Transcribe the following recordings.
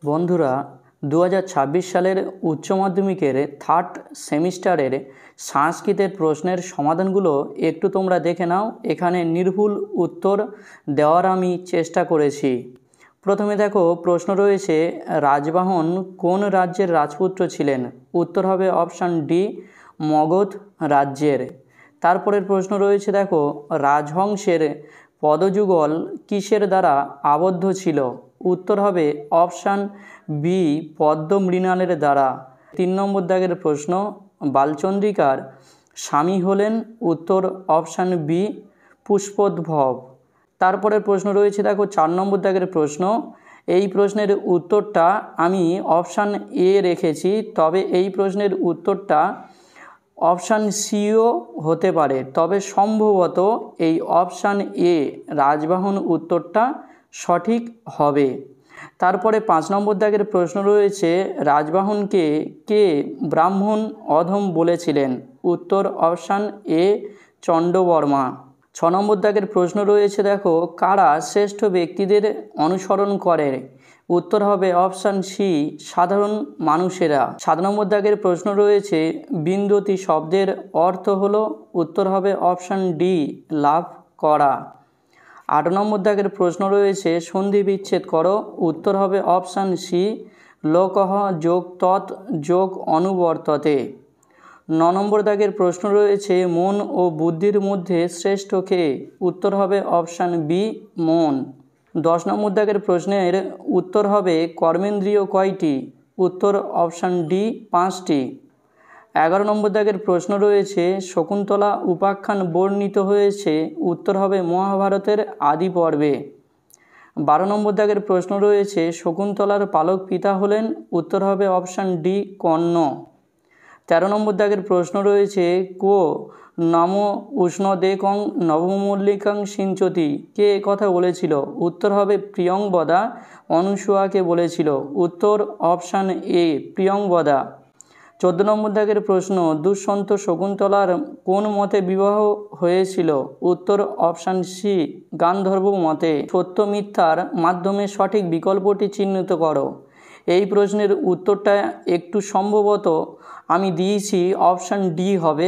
বন্ধুরা, 2026 সালের উচ্চ মাধ্যমিকের থার্ড সেমিস্টারের সংস্কৃতের প্রশ্নের সমাধানগুলো একটু তোমরা দেখে নাও। এখানে নির্ভুল উত্তর দেওয়ার আমি চেষ্টা করেছি। প্রথমে দেখো, প্রশ্ন রয়েছে রাজবাহন কোন রাজ্যের রাজপুত্র ছিলেন? উত্তর হবে অপশান ডি, মগধ রাজ্যের। তারপরের প্রশ্ন রয়েছে দেখো, রাজহংসের পদযুগল কিসের দ্বারা আবদ্ধ ছিল? উত্তর হবে অপশান বি, পদ্ম মৃণালের দ্বারা। 3 নম্বর দাগের প্রশ্ন, বালচন্দ্রিকার স্বামী হলেন? উত্তর অপশান বি, পুষ্পোদ্ভব। তারপরের প্রশ্ন রয়েছে দেখো 4 নম্বর দাগের প্রশ্ন। এই প্রশ্নের উত্তরটা আমি অপশান এ রেখেছি, তবে এই প্রশ্নের উত্তরটা অপশান সিও হতে পারে, তবে সম্ভবত এই অপশান এ রাজবাহন উত্তরটা সঠিক হবে। তারপরে 5 নম্বর দাগের প্রশ্ন রয়েছে, রাজবাহনকে কে ব্রাহ্মণ অধম বলেছিলেন? উত্তর অপশান এ, চণ্ডবর্মা। 6 নম্বর দাগের প্রশ্ন রয়েছে দেখো, কারা শ্রেষ্ঠ ব্যক্তিদের অনুসরণ করে? উত্তর হবে অপশান সি, সাধারণ মানুষেরা। 7 নম্বর দাগের প্রশ্ন রয়েছে, বিন্দতি শব্দের অর্থ হলো? উত্তর হবে অপশান ডি, লাভ করা। 8 নম্বর দাগের প্রশ্ন রয়েছে, সন্ধি বিচ্ছেদ করো। উত্তর হবে অপশান সি, লোকহ যোগ তৎ যোগ অনুবর্ততে। 9 নম্বর দাগের প্রশ্ন রয়েছে, মন ও বুদ্ধির মধ্যে শ্রেষ্ঠ কে? উত্তর হবে অপশান বি, মন। 10 নম্বর দাগের প্রশ্নের উত্তর হবে কর্মেন্দ্রিয় কয়টি? উত্তর অপশান ডি, 5টি। 11 নম্বর দাগের প্রশ্ন রয়েছে, শকুন্তলা উপাখ্যান বর্ণিত হয়েছে? উত্তর হবে মহাভারতের আদি পর্বে। 12 নম্বর দাগের প্রশ্ন রয়েছে, শকুন্তলার পালক পিতা হলেন? উত্তর হবে অপশান ডি, কর্ণ। 13 নম্বর দাগের প্রশ্ন রয়েছে, কো নম উষ্ণদেকং নবমল্লিকাং সিঞ্চতি, কে কথা বলেছিল? উত্তর হবে প্রিয়ংবদা অনুসূয়াকে বলেছিল। উত্তর অপশান এ, প্রিয়ংবদা। 14 নম্বর দাগের প্রশ্ন, দুষ্যন্ত শকুন্তলার কোন মতে বিবাহ হয়েছিল? উত্তর অপশান সি, গান্ধর্ব মতে। সত্য মিথ্যার মাধ্যমে সঠিক বিকল্পটি চিহ্নিত করো। এই প্রশ্নের উত্তরটা একটু সম্ভবত আমি দিয়েছি অপশান ডি হবে,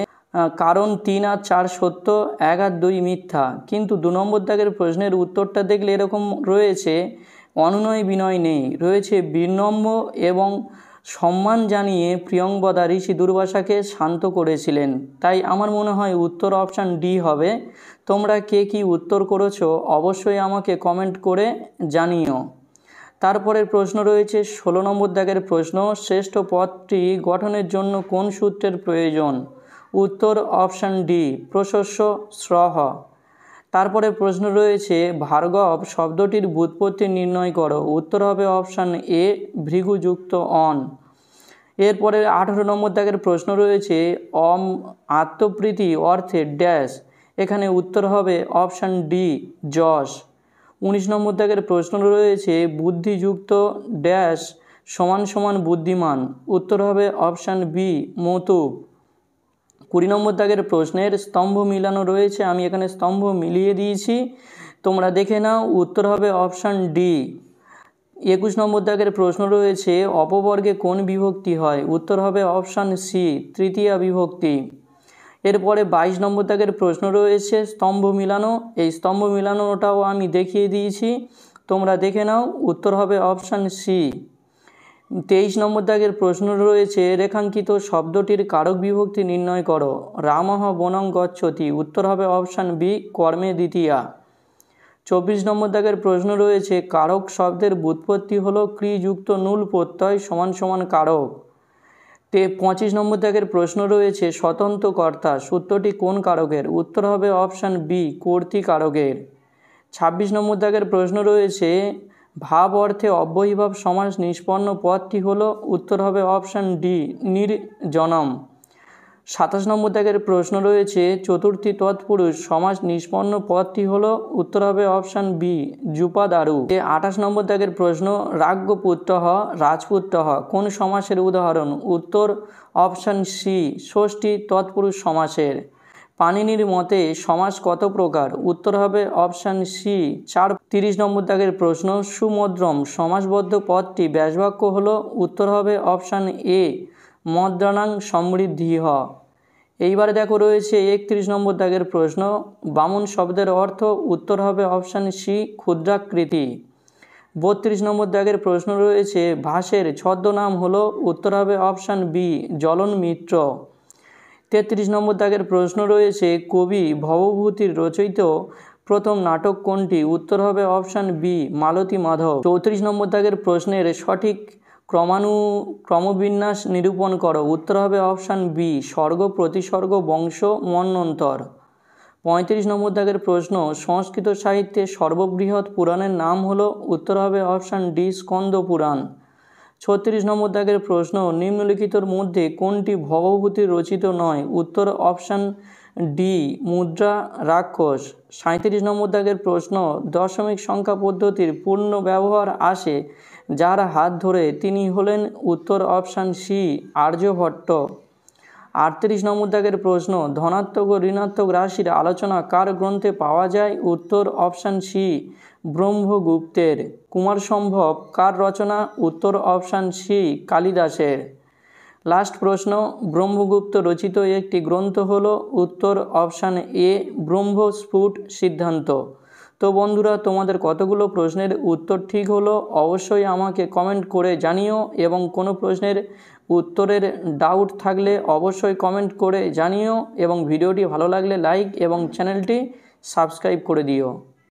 কারণ 3 আর 4 সত্য, 1 আর 2 মিথ্যা। কিন্তু 2 নম্বর দাগের প্রশ্নের উত্তরটা দেখলে এরকম রয়েছে, অনুনয় বিনয় নেই, রয়েছে বিনম্র এবং সম্মান জানিয়ে প্রিয়ংবদা ঋষি দুর্বাসাকে শান্ত করেছিলেন। তাই আমার মনে হয় উত্তর অপশান ডি হবে। তোমরা কে কি উত্তর করেছো অবশ্যই আমাকে কমেন্ট করে জানিও। তারপরের প্রশ্ন রয়েছে 16 নম্বর দাগের প্রশ্ন, শ্রেষ্ঠ পদটি গঠনের জন্য কোন সূত্রের প্রয়োজন? উত্তর অপশান ডি, প্রশস্য স্রহ। তারপরে প্রশ্ন রয়েছে, ভার্গব শব্দটির ব্যুৎপত্তি নির্ণয় করো। উত্তর হবে অপশান এ, ভৃগুযুক্ত অন। এরপরে 18 নম্বর দাগের প্রশ্ন রয়েছে, আত্মপ্রীতি অর্থে ড্যাশ, এখানে উত্তর হবে অপশান ডি, যশ। 19 নম্বর দাগের প্রশ্ন রয়েছে, বুদ্ধিযুক্ত ড্যাশ সমান সমান বুদ্ধিমান। উত্তর হবে অপশান বি, মতুব। 20 নম্বর দাগের প্রশ্নের স্তম্ভ মিলানো রয়েছে, আমি এখানে স্তম্ভ মিলিয়ে দিয়েছি, তোমরা দেখে নাও। উত্তর হবে অপশান ডি। 21 নম্বর দাগের প্রশ্ন রয়েছে, অপবর্গে কোন বিভক্তি হয়? উত্তর হবে অপশান সি, তৃতীয়া বিভক্তি। এরপরে 22 নম্বর দাগের প্রশ্ন রয়েছে স্তম্ভ মিলানো, এই স্তম্ভ মিলানোটাও আমি দেখিয়ে দিয়েছি, তোমরা দেখে নাও। উত্তর হবে অপশান সি। 23 নম্বর দাগের প্রশ্ন রয়েছে, রেখাঙ্কিত শব্দটির কারক বিভক্তি নির্ণয় করো। রামঃ বনং গচ্ছতি। উত্তর হবে অপশান বি, কর্মে দ্বিতীয়া। 24 নম্বর দাগের প্রশ্ন রয়েছে, কারক শব্দের ব্যুৎপত্তি হলো ক্রিযুক্ত নুল প্রত্যয় সমান সমান কারক। 25 নম্বর দাগের প্রশ্ন রয়েছে, স্বতন্ত্র কর্তা সূত্রটি কোন কারকের? উত্তর হবে অপশান বি, কর্তৃ কারকের। 26 নম্বর দাগের প্রশ্ন রয়েছে, ভাব অর্থে অব্যয়ীভাব সমাস নিষ্পন্ন পদটি হলো? উত্তর হবে অপশান ডি, নির্জনম। 27 নম্বর দাগের প্রশ্ন রয়েছে, চতুর্থী তৎপুরুষ সমাস নিষ্পন্ন পদটি হলো? উত্তর হবে অপশান বি, যুপাদারু। 28 নম্বর দাগের প্রশ্ন, রাজ্ঞপুত্রঃ রাজপুত্রঃ কোন সমাসের উদাহরণ? উত্তর অপশান সি, ষষ্ঠী তৎপুরুষ সমাসের। পাণিনির মতে সমাস কত প্রকার? উত্তর হবে অপশান সি 4। 30 নম্বর দাগের প্রশ্ন, সুমদ্রম সমাসবদ্ধ পদটি ব্যাসবাক্য হলো? উত্তর হবে অপশান এ মদ্রাণাং সমৃদ্ধিঃ। এইবারে দেখো রয়েছে 31 নম্বর দাগের প্রশ্ন, বামন শব্দের অর্থ? উত্তর হবে অপশান সি ক্ষুদ্রাকৃতি। 32 নম্বর দাগের প্রশ্ন রয়েছে, ভাসের ছদ্মনাম হলো? উত্তর হবে অপশান বি জ্বলন মিত্র। 33 নম্বর দাগের প্রশ্ন রয়েছে, কবি ভবভূতির রচিত প্রথম নাটক কোনটি? উত্তর হবে অপশান বি মালতী মাধব। 34 নম্বর দাগের প্রশ্নের সঠিক ক্রমবিন্যাস নিরূপণ করো। উত্তর হবে অপশান বি স্বর্গ প্রতিস্বর্গ বংশ মন্বন্তর। 35 নম্বর দাগের প্রশ্ন, সংস্কৃত সাহিত্যে সর্ববৃহৎ পুরাণের নাম হলো? উত্তর হবে অপশান ডি স্কন্দ পুরাণ। 36 নম্বর দাগের প্রশ্ন, নিম্নলিখিতর মধ্যে কোনটি ভবভূতির রচিত নয়? উত্তর অপশান ডি মুদ্রা রাক্ষস। 37 নম্বর দাগের প্রশ্ন, দশমিক সংখ্যা পদ্ধতির পূর্ণ ব্যবহার আসে যার হাত ধরে? তিনি হলেন? উত্তর অপশান সি আর্যভট্ট। 38 নম্বর দাগের প্রশ্ন, ধনাত্মক ও ঋণাত্মক রাশির আলোচনা কার গ্রন্থে পাওয়া যায়? উত্তর অপশান সি ব্রহ্মগুপ্তের। কুমার সম্ভব কার রচনা? উত্তর অপশান সি কালিদাসের। লাস্ট প্রশ্ন, ব্রহ্মগুপ্ত রচিত একটি গ্রন্থ হলো? উত্তর অপশান এ ব্রহ্মস্ফুট সিদ্ধান্ত। তো বন্ধুরা, তোমাদের কতগুলো প্রশ্নের উত্তর ঠিক হলো অবশ্যই আমাকে কমেন্ট করে জানিও, এবং কোনো প্রশ্নের উত্তরের ডাউট থাকলে অবশ্যই কমেন্ট করে জানিও, এবং ভিডিওটি ভালো লাগলে লাইক এবং চ্যানেলটি সাবস্ক্রাইব করে দিও।